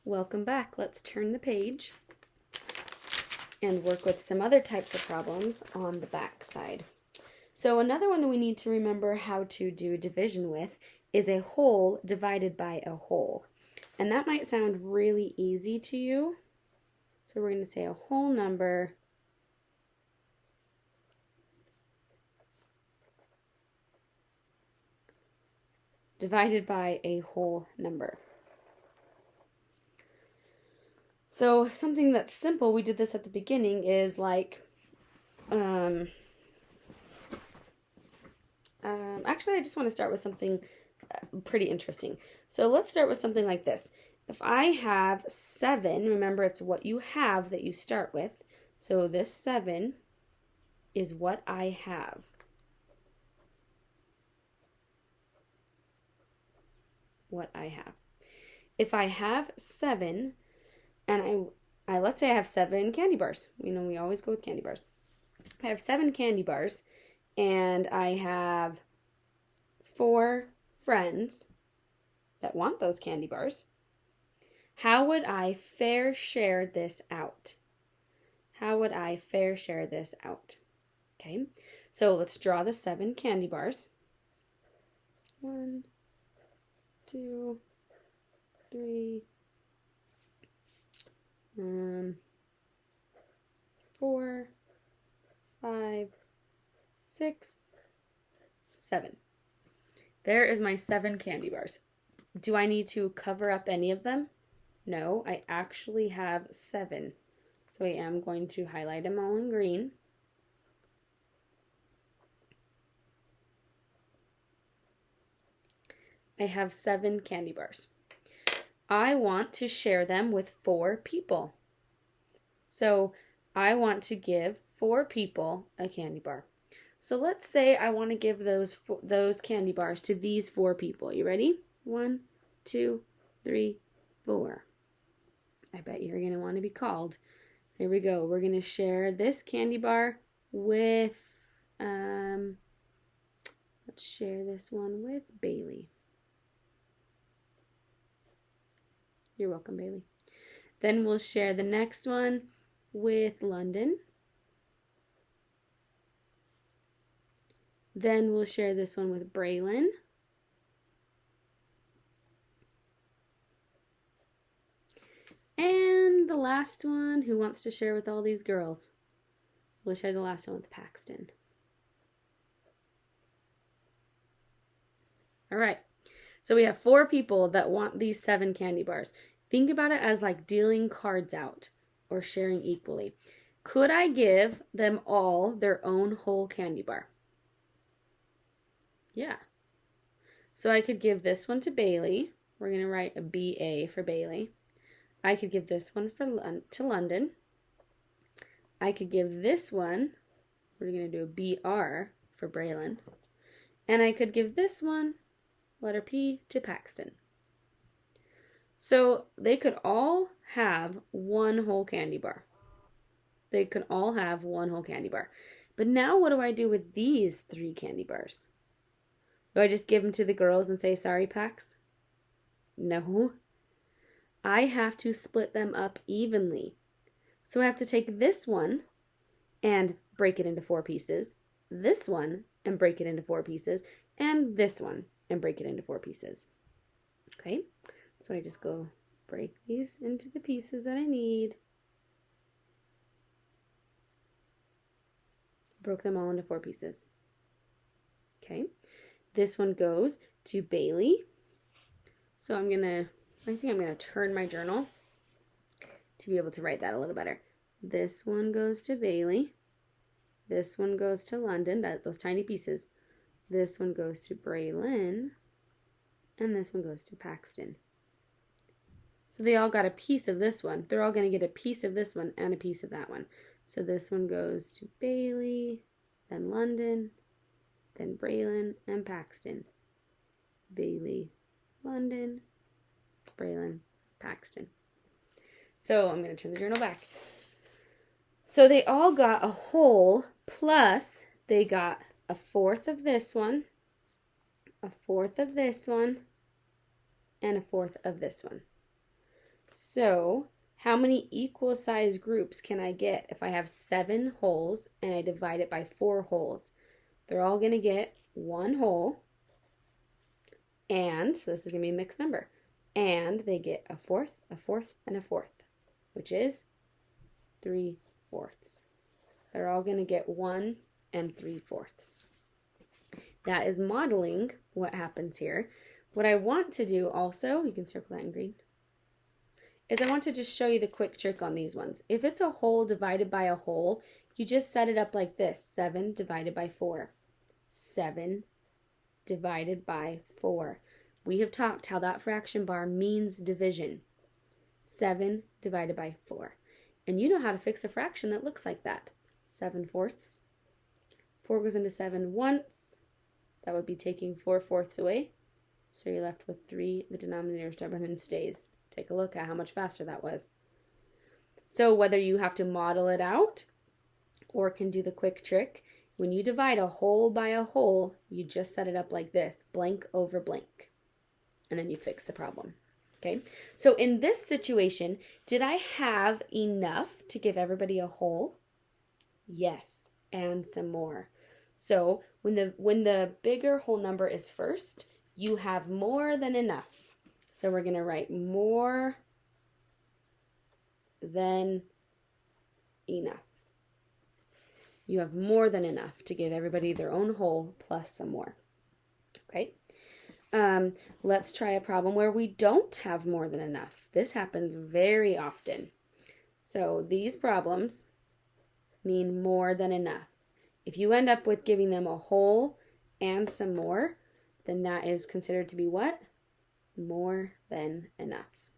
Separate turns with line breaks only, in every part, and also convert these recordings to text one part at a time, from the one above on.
Welcome back. Let's turn the page and work with some other types of problems on the back side. So another one that we need to remember how to do division with is a whole divided by a whole. And that might sound really easy to you. So we're going to say a whole number divided by a whole number. So something that's simple, we did this at the beginning, is like, actually I just want to start with something pretty interesting. So let's start with something like this. If I have 7, remember it's what you have that you start with. So this 7 is what I have. What I have. If I have 7, and I let's say I have 7 candy bars. You know, we always go with candy bars. I have 7 candy bars, and I have 4 friends that want those candy bars. How would I fair share this out? How would I fair share this out? Okay, so let's draw the 7 candy bars. 1, 2, 3, 4, 5, 6, 7. There is my 7 candy bars. Do I need to cover up any of them? No, I actually have 7. So I am going to highlight them all in green. I have 7 candy bars. I want to share them with 4 people. So I want to give 4 people a candy bar. So let's say I want to give those candy bars to these 4 people. You ready? 1, 2, 3, 4. I bet you're going to want to be called. There we go. We're going to share this candy bar with, let's share this one with Bailey. You're welcome, Bailey. Then we'll share the next one with London. Then we'll share this one with Braylon. And the last one, who wants to share with all these girls? We'll share the last one with Paxton. All right. So we have 4 people that want these 7 candy bars. Think about it as like dealing cards out or sharing equally. Could I give them all their own whole candy bar? Yeah. So I could give this one to Bailey. We're going to write a BA for Bailey. I could give this one to London. I could give this one, we're going to do a BR for Braylon. And I could give this one, letter P, to Paxton. So they could all have one whole candy bar. They could all have one whole candy bar. But now what do I do with these 3 candy bars? Do I just give them to the girls and say, sorry, Pax? No. I have to split them up evenly. So I have to take this one and break it into 4 pieces, this one and break it into 4 pieces, and this one and break it into 4 pieces. Okay, so I just go break these into the pieces that I need. Broke them all into 4 pieces. Okay, this one goes to Bailey. So I think I'm gonna turn my journal to be able to write that a little better. This one goes to Bailey. This one goes to London, those tiny pieces. This one goes to Braylon. And this one goes to Paxton. So they all got a piece of this one. They're all going to get a piece of this one and a piece of that one. So this one goes to Bailey, then London, then Braylon, and Paxton. Bailey, London, Braylon, Paxton. So I'm going to turn the journal back. So they all got a whole, plus they got a 1/4 of this one, a 1/4 of this one, and a 1/4 of this one. So how many equal size groups can I get if I have 7 wholes and I divide it by 4 wholes? They're all going to get 1 whole, and so this is going to be a mixed number, and they get a fourth, and a fourth, which is 3/4. They're all going to get 1 and 3/4. That is modeling what happens here. What I want to do also, you can circle that in green, is I want to just show you the quick trick on these ones. If it's a whole divided by a whole, you just set it up like this: 7 divided by 4. 7 divided by 4. We have talked how that fraction bar means division. 7 divided by 4. And you know how to fix a fraction that looks like that. 7/4. 4 goes into 7 once. That would be taking 4/4 away. So you're left with 3. The denominator is stubborn and stays. Take a look at how much faster that was. So whether you have to model it out or can do the quick trick, when you divide a whole by a whole, you just set it up like this: blank over blank. And then you fix the problem. Okay, so in this situation, did I have enough to give everybody a whole? Yes, and some more. So when the bigger whole number is first, you have more than enough. So we're going to write more than enough. You have more than enough to give everybody their own whole plus some more. Okay. Let's try a problem where we don't have more than enough. This happens very often. So these problems mean more than enough. If you end up with giving them a whole and some more, then that is considered to be what? More than enough.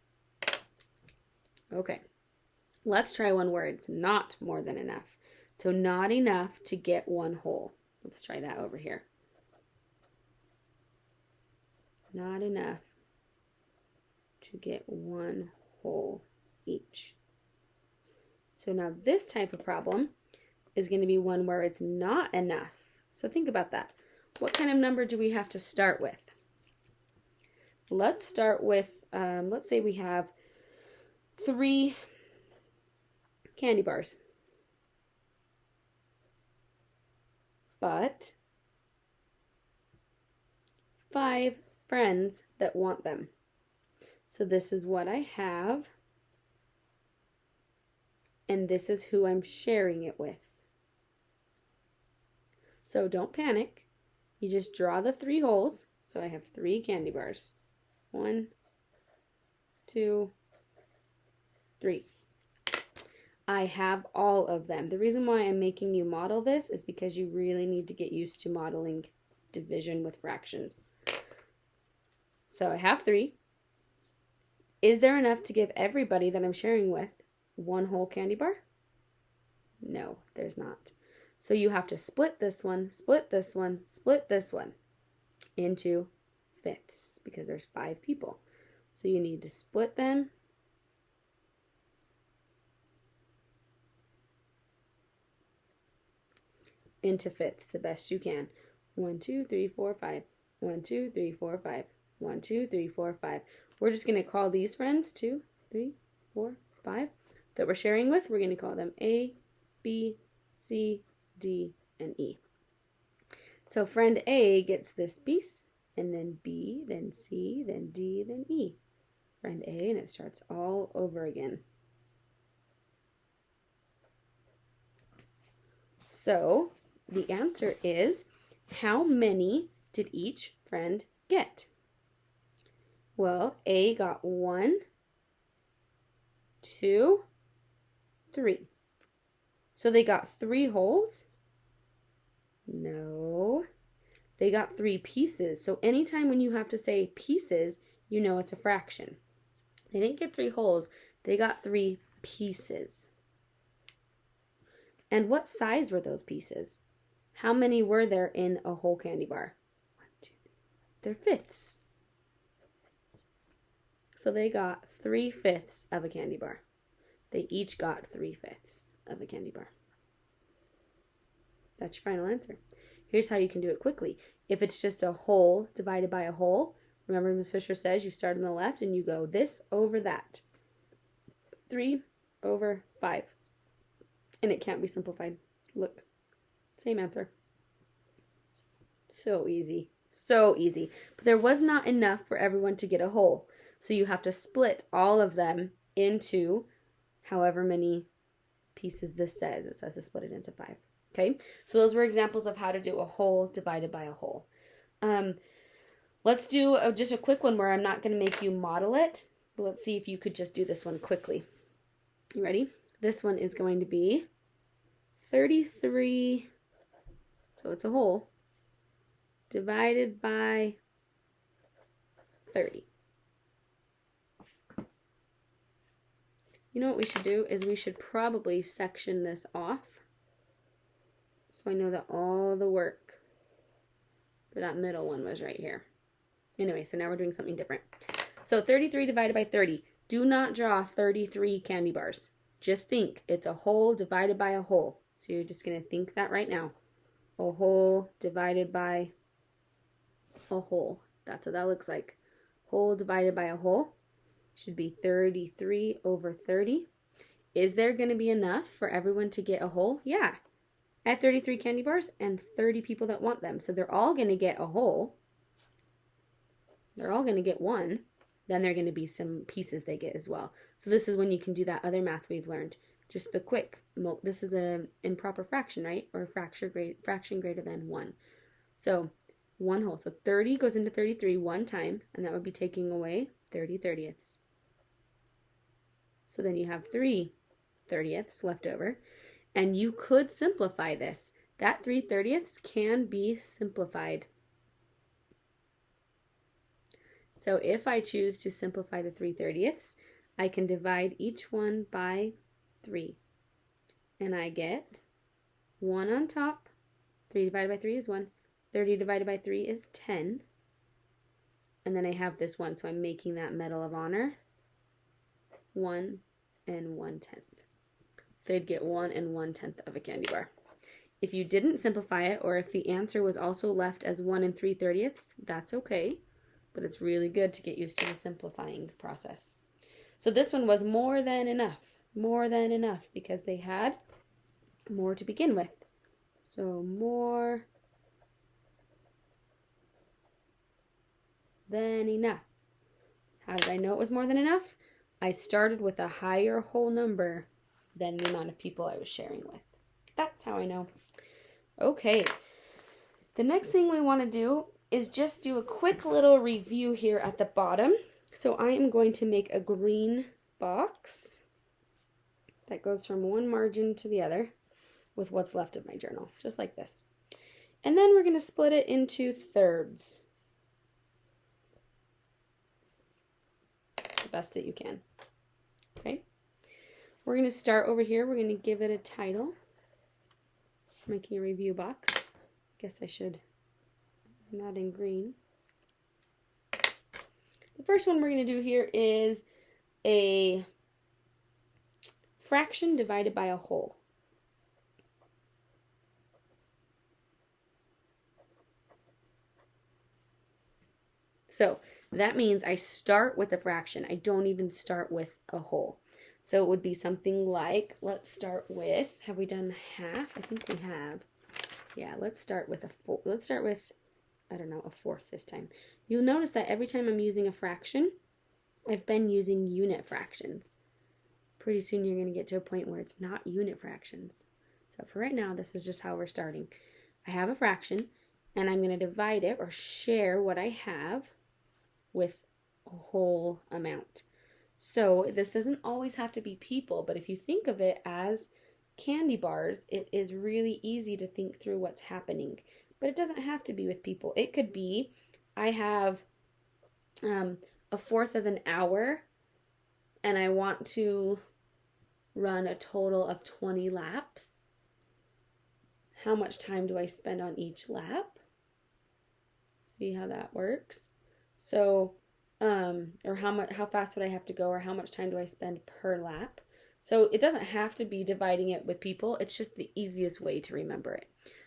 Okay, let's try one where it's not more than enough. So not enough to get 1 whole. Let's try that over here. Not enough to get 1 whole each. So now this type of problem is going to be one where it's not enough. So think about that. What kind of number do we have to start with? Let's start with, let's say we have 3 candy bars. But 5 friends that want them. So this is what I have, and this is who I'm sharing it with. So don't panic. You just draw the 3 holes. So I have 3 candy bars. 1, 2, 3. I have all of them. The reason why I'm making you model this is because you really need to get used to modeling division with fractions. So I have 3. Is there enough to give everybody that I'm sharing with 1 whole candy bar? No, there's not. So you have to split this one, split this one, split this one into fifths because there's 5 people. So you need to split them into fifths the best you can. 1, 2, 3, 4, 5. 1, 2, 3, 4, 5. 1, 2, 3, 4, 5. We're just going to call these friends 2, 3, 4, 5 that we're sharing with. We're going to call them A, B, C, D, and E. So friend A gets this piece, and then B, then C, then D, then E. Friend A, and it starts all over again. So the answer is, how many did each friend get? Well, A got 1, 2, 3. So they got 3 holes? No. They got 3 pieces. So anytime when you have to say pieces, you know it's a fraction. They didn't get 3 holes. They got 3 pieces. And what size were those pieces? How many were there in a whole candy bar? 1, 2, 3. They're fifths. So they got 3/5 of a candy bar. They each got 3/5 of a candy bar. That's your final answer. Here's how you can do it quickly. If it's just a whole divided by a whole, remember Ms. Fisher says you start on the left and you go this over that. 3 over 5. And it can't be simplified. Look, same answer. So easy. So easy. But there was not enough for everyone to get a whole. So you have to split all of them into however many pieces this says. It says to split it into 5. Okay, so those were examples of how to do a whole divided by a whole. Let's do just a quick one where I'm not going to make you model it. But let's see if you could just do this one quickly. You ready? This one is going to be 33, so it's a whole, divided by 30. You know what we should do is we should probably section this off so I know that all the work for that middle one was right here. Anyway, so now we're doing something different. So 33 divided by 30. Do not draw 33 candy bars. Just think it's a whole divided by a whole. So you're just going to think that right now. A whole divided by a whole. That's what that looks like. Whole divided by a whole should be 33 over 30. Is there going to be enough for everyone to get a whole? Yeah. I have 33 candy bars and 30 people that want them. So they're all going to get a whole. They're all going to get one. Then there are going to be some pieces they get as well. So this is when you can do that other math we've learned. Just the quick, this is an improper fraction, right? Or fraction greater than 1. So 1 whole. So 30 goes into 33 one time, and that would be taking away 30 30ths. So then you have 3 30ths left over. And you could simplify this. That 3 30ths can be simplified. So if I choose to simplify the 3 30ths, I can divide each one by 3. And I get 1 on top. 3 divided by 3 is 1. 30 divided by 3 is 10. And then I have this 1, so I'm making that Medal of Honor 1 1/10. They'd get 1 1/10 of a candy bar. If you didn't simplify it, or if the answer was also left as 1 3 30ths, that's okay. But it's really good to get used to the simplifying process. So this one was more than enough. More than enough because they had more to begin with. So more than enough. How did I know it was more than enough? I started with a higher whole number than the amount of people I was sharing with. That's how I know. Okay. The next thing we want to do is just do a quick little review here at the bottom. So I am going to make a green box that goes from one margin to the other with what's left of my journal, just like this. And then we're going to split it into thirds. The best that you can. Okay. We're going to start over here. We're going to give it a title. Making a review box. Guess I should not in green. The first one we're going to do here is a fraction divided by a whole. So that means I start with a fraction. I don't even start with a whole. So it would be something like, let's start with, have we done half? I think we have. Yeah, let's start with I don't know, a fourth this time. You'll notice that every time I'm using a fraction, I've been using unit fractions. Pretty soon you're going to get to a point where it's not unit fractions. So for right now, this is just how we're starting. I have a fraction, and I'm going to divide it or share what I have with a whole amount. So this doesn't always have to be people, but if you think of it as candy bars, it is really easy to think through what's happening. But it doesn't have to be with people. It could be, I have a fourth of an hour, and I want to run a total of 20 laps. How much time do I spend on each lap? See how that works? So, or how fast would I have to go, or how much time do I spend per lap? So it doesn't have to be dividing it with people. It's just the easiest way to remember it.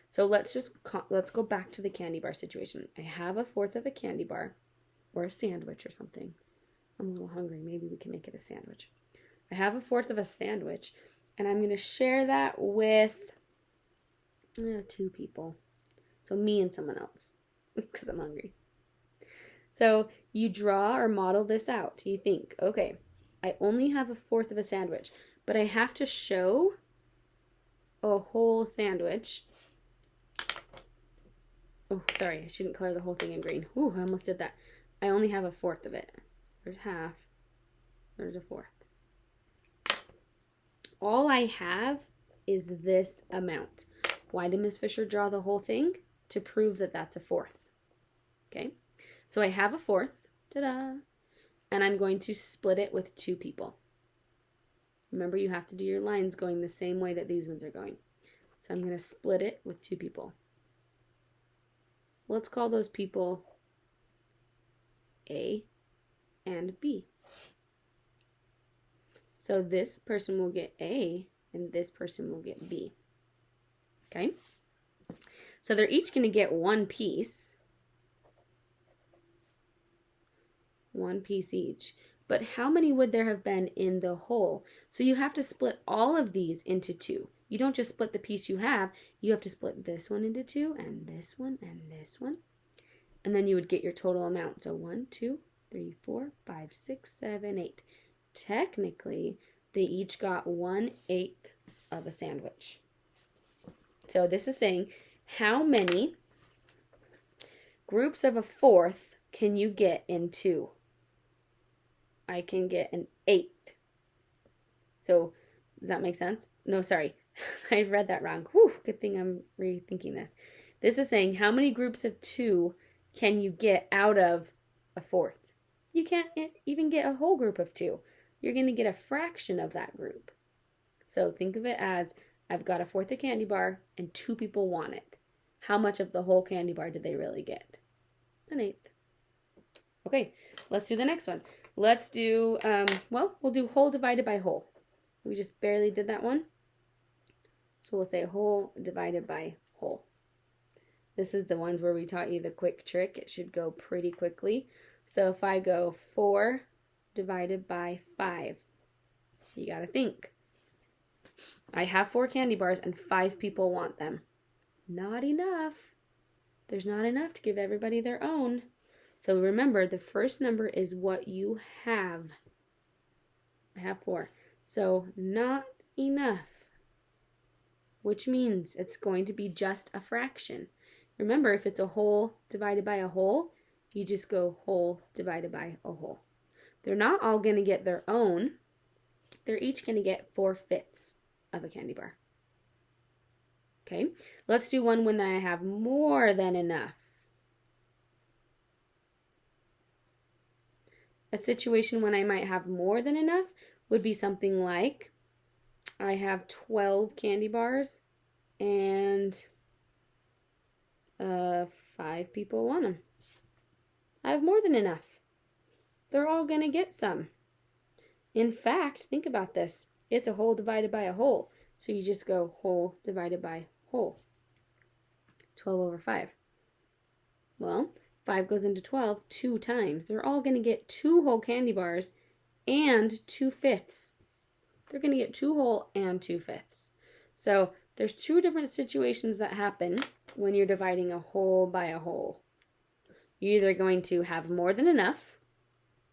So let's go back to the candy bar situation. I have a fourth of a candy bar, or a sandwich or something. I'm a little hungry. Maybe we can make it a sandwich. I have a fourth of a sandwich, and I'm going to share that with 2 people. So me and someone else, because I'm hungry. So you draw or model this out. You think, okay, I only have a fourth of a sandwich, but I have to show a whole sandwich. Oh, sorry, I shouldn't color the whole thing in green. Ooh, I almost did that. I only have a fourth of it. So there's half, there's a fourth. All I have is this amount. Why did Miss Fisher draw the whole thing? To prove that that's a fourth. Okay, so I have a fourth, ta-da, and I'm going to split it with 2 people. Remember, you have to do your lines going the same way that these ones are going. So I'm going to split it with 2 people. Let's call those people A and B. So this person will get A and this person will get B. Okay? So they're each going to get 1 piece. 1 piece each. But how many would there have been in the whole? So you have to split all of these into 2. You don't just split the piece you have. You have to split this one into 2 and this one and this one. And then you would get your total amount. So 1, 2, 3, 4, 5, 6, 7, 8. Technically, they each got 1/8 of a sandwich. So this is saying how many groups of a fourth can you get in 2? I can get an 1/8. So does that make sense? No, sorry. I read that wrong. Whew, good thing I'm rethinking this. This is saying how many groups of 2 can you get out of a fourth? You can't even get a whole group of 2. You're going to get a fraction of that group. So think of it as I've got a fourth of candy bar and 2 people want it. How much of the whole candy bar did they really get? An 1/8. Okay, let's do the next one. Let's do, we'll do whole divided by whole. We just barely did that one. So we'll say whole divided by whole. This is the ones where we taught you the quick trick. It should go pretty quickly. So if I go 4 divided by 5, you got to think. I have 4 candy bars and 5 people want them. Not enough. There's not enough to give everybody their own. So remember, the first number is what you have. I have 4. So not enough, which means it's going to be just a fraction. Remember, if it's a whole divided by a whole, you just go whole divided by a whole. They're not all going to get their own. They're each going to get 4/5 of a candy bar. Okay, let's do one when I have more than enough. A situation when I might have more than enough would be something like I have 12 candy bars and 5 people want them. I have more than enough. They're all going to get some. In fact, think about this. It's a whole divided by a whole. So you just go whole divided by whole. 12 over 5. Well, 5 goes into 12 2 times. They're all going to get 2 whole candy bars and 2/5. They're going to get 2 whole and 2/5. So there's 2 different situations that happen when you're dividing a whole by a whole. You're either going to have more than enough,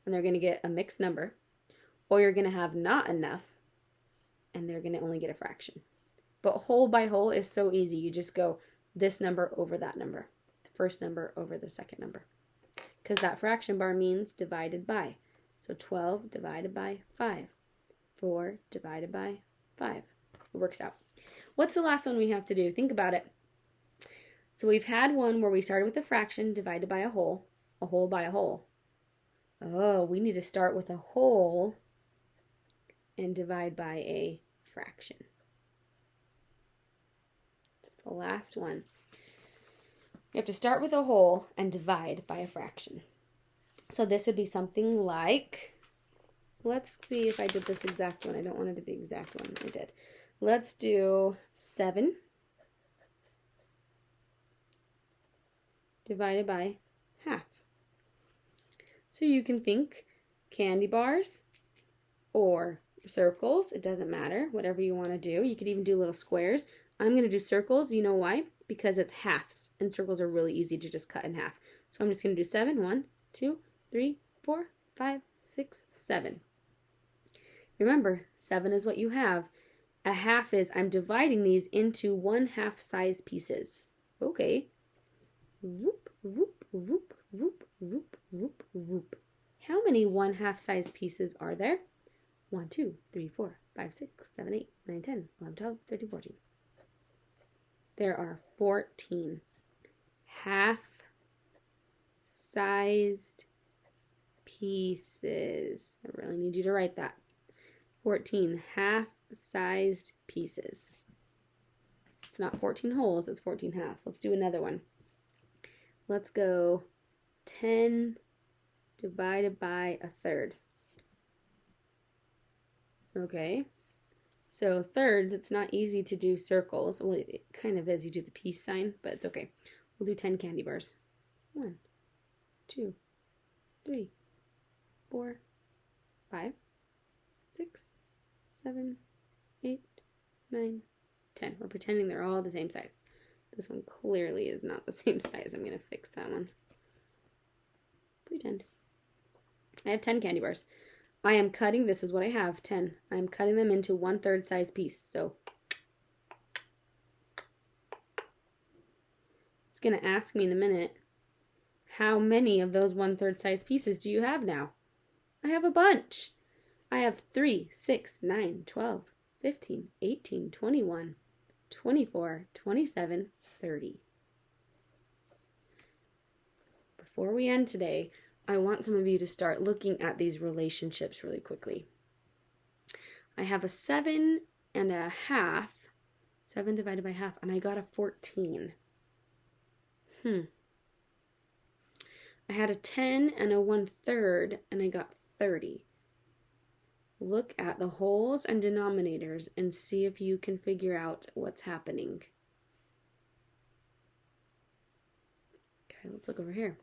and they're going to get a mixed number, or you're going to have not enough, and they're going to only get a fraction. But whole by whole is so easy. You just go this number over that number, the first number over the second number, because that fraction bar means divided by. So 12 divided by 5, 4 divided by 5. It works out. What's the last one we have to do? Think about it. So we've had one where we started with a fraction divided by a whole by a whole. Oh, we need to start with a whole and divide by a fraction. It's the last one. You have to start with a whole and divide by a fraction. So this would be something like, let's see if I did this exact one. I don't want to do the exact one. I did. Let's do 7 divided by half. So you can think candy bars or circles. It doesn't matter, whatever you want to do. You could even do little squares. I'm going to do circles. You know why? Because it's halves, and circles are really easy to just cut in half. So I'm just going to do 7. 1, 2, 3, 4, 5, 6, 7. Remember, 7 is what you have. A half is I'm dividing these into 1/2 size pieces. Okay. Whoop, whoop, whoop, whoop, whoop, whoop, whoop. How many 1/2 size pieces are there? 1, 2, 3, 4, 5, 6, 7, 8, 9, 10, 11, 12, 13, 14. There are 14 half-sized pieces. I really need you to write that. 14 half-sized pieces. It's not 14 wholes, it's 14 halves. Let's do another one. Let's go 10 divided by 1/3. Okay. So thirds, it's not easy to do circles. Well, it kind of is. You do the peace sign, but it's okay. We'll do 10 candy bars. 1, 2, 3, 4, 5, 6, 7, 8, 9, 10. We're pretending they're all the same size. This one clearly is not the same size. I'm going to fix that one. Pretend. I have 10 candy bars. I am cutting, this is what I have, 10. I'm cutting them into 1/3 size piece. So it's going to ask me in a minute, how many of those 1/3 size pieces do you have now? I have a bunch. I have 3, 6, 9, 12, 15, 18, 21, 24, 27, 30. Before we end today, I want some of you to start looking at these relationships really quickly. I have a 7.5, 7 divided by half, and I got a 14. I had a 10 and a 1/3, and I got 30. Look at the wholes and denominators and see if you can figure out what's happening. Okay, let's look over here.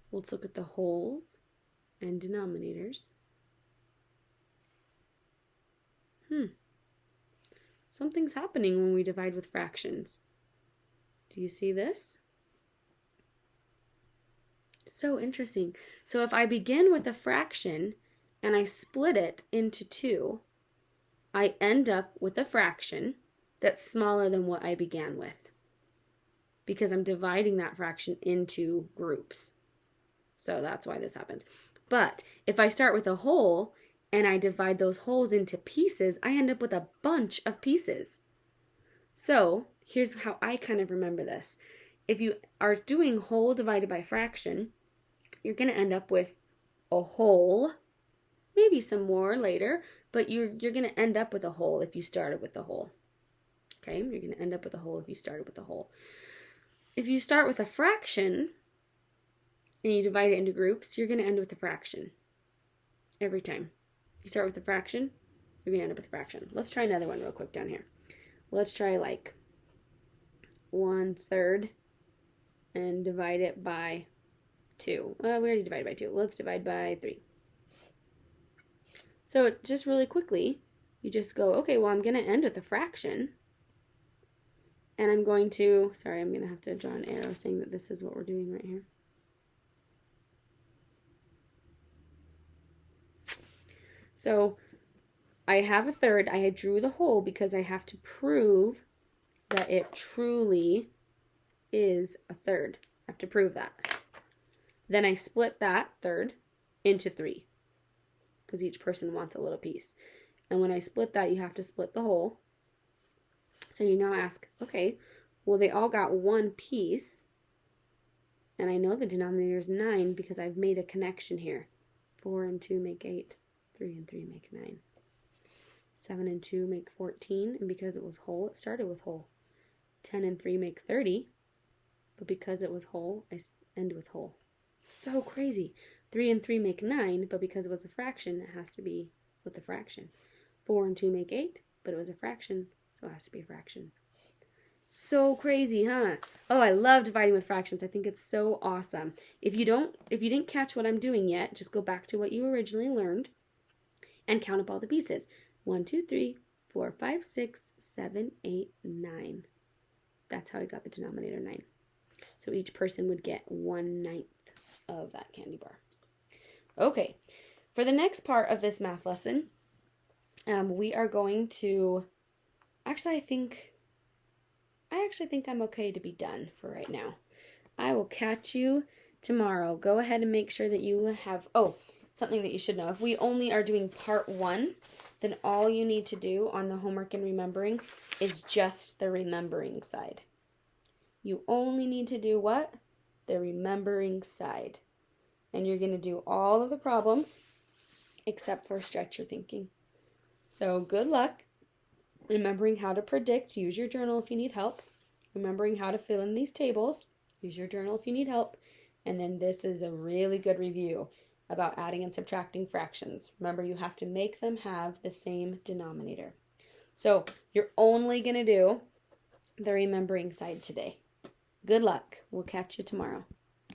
Let's look at the wholes and denominators. Something's happening when we divide with fractions. Do you see this? So interesting. So if I begin with a fraction and I split it into 2, I end up with a fraction that's smaller than what I began with, because I'm dividing that fraction into groups. So that's why this happens. But if I start with a whole and I divide those wholes into pieces, I end up with a bunch of pieces. So here's how I kind of remember this. If you are doing whole divided by fraction, you're going to end up with a whole, maybe some more later, but you're going to end up with a whole if you started with the whole. Okay, you're going to end up with a whole if you started with the whole. If you start with a fraction and you divide it into groups, you're going to end with a fraction every time. If you start with a fraction, you're going to end up with a fraction. Let's try another one real quick down here. Let's try like 1/3 and divide it by 2. Well, we already divided by 2. Let's divide by 3. So just really quickly, you just go, okay, well, I'm going to end with a fraction. And I'm going to, sorry, I'm going to have to draw an arrow saying that this is what we're doing right here. So I have a third. I drew the whole because I have to prove that it truly is a third. I have to prove that. Then I split that third into 3 because each person wants a little piece. And when I split that, you have to split the whole. So you now ask, okay, well, they all got 1 piece. And I know the denominator is 9 because I've made a connection here. 4 and 2 make 8. 3 and 3 make 9. 7 and 2 make 14. And because it was whole, it started with whole. 10 and 3 make 30. But because it was whole, I end with whole. So crazy. 3 and 3 make 9, but because it was a fraction, it has to be with the fraction. 4 and 2 make 8, but it was a fraction, so it has to be a fraction. So crazy, huh? Oh, I love dividing with fractions. I think it's so awesome. If you didn't catch what I'm doing yet, just go back to what you originally learned. and count up all the pieces. 1, 2, 3, 4, 5, 6, 7, 8, 9. That's how I got the denominator 9. So each person would get 1/9 of that candy bar. Okay, for the next part of this math lesson, we are going to, I actually think I'm okay to be done for right now. I will catch you tomorrow. Go ahead and make sure that you have, something that you should know. If we only are doing part 1, then all you need to do on the homework and remembering is just the remembering side. You only need to do what? The remembering side. And you're going to do all of the problems except for stretch your thinking. So good luck remembering how to predict. Use your journal if you need help. Remembering how to fill in these tables. Use your journal if you need help. And then this is a really good review about adding and subtracting fractions. Remember, you have to make them have the same denominator. So you're only going to do the remembering side today. Good luck. We'll catch you tomorrow.